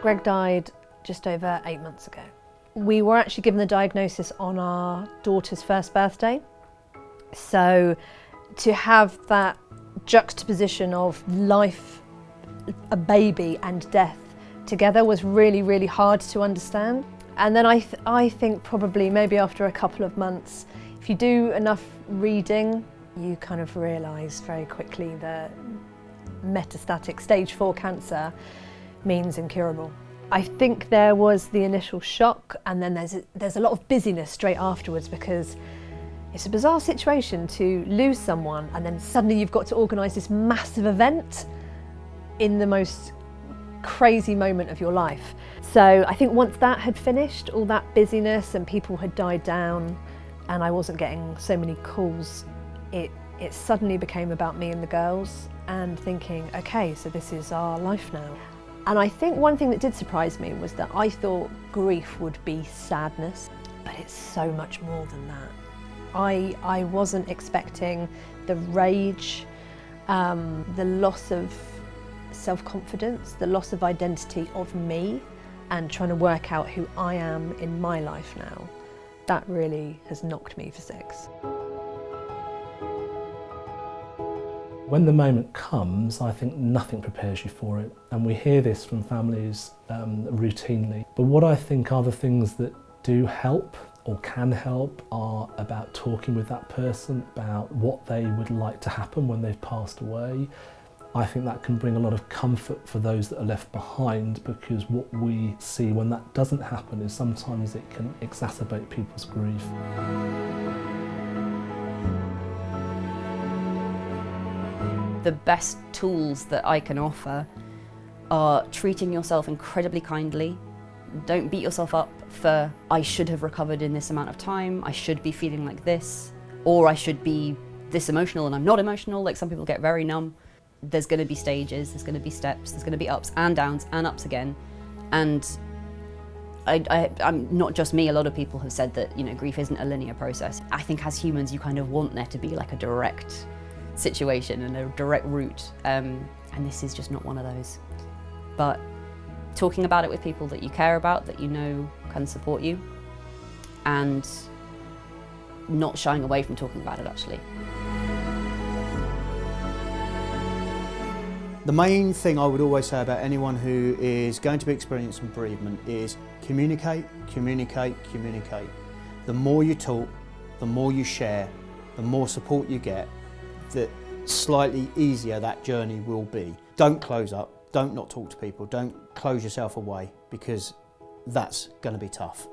Greg died just over 8 months ago. We were actually given the diagnosis on our daughter's first birthday. So to have that juxtaposition of life, a baby, and death together was really, really hard to understand. And then I think probably maybe after a couple of months, if you do enough reading, you kind of realise very quickly that metastatic stage 4 cancer means incurable. I think there was the initial shock, and then there's a lot of busyness straight afterwards, because it's a bizarre situation to lose someone and then suddenly you've got to organise this massive event in the most crazy moment of your life. So I think once that had finished, all that busyness and people had died down and I wasn't getting so many calls, it suddenly became about me and the girls and thinking, okay, so this is our life now. And I think one thing that did surprise me was that I thought grief would be sadness, but it's so much more than that. I wasn't expecting the rage, the loss of self-confidence, the loss of identity of me, and trying to work out who I am in my life now. That really has knocked me for 6. When the moment comes, I think nothing prepares you for it. And we hear this from families routinely. But what I think are the things that do help or can help are about talking with that person about what they would like to happen when they've passed away. I think that can bring a lot of comfort for those that are left behind, because what we see when that doesn't happen is sometimes it can exacerbate people's grief. The best tools that I can offer are treating yourself incredibly kindly. Don't beat yourself up for, I should have recovered in this amount of time, I should be feeling like this, or I should be this emotional and I'm not emotional. Like, some people get very numb. There's going to be stages, there's going to be steps, there's going to be ups and downs and ups again. And I'm not just me, a lot of people have said that, you know, grief isn't a linear process. I think as humans you kind of want there to be like a direct situation and a direct route, and this is just not one of those. But talking about it with people that you care about, that you know can support you, and not shying away from talking about it actually. The main thing I would always say about anyone who is going to be experiencing bereavement is communicate, communicate, communicate. The more you talk, the more you share, the more support you get, the slightly easier that journey will be. Don't close up, don't not talk to people, don't close yourself away, because that's going to be tough.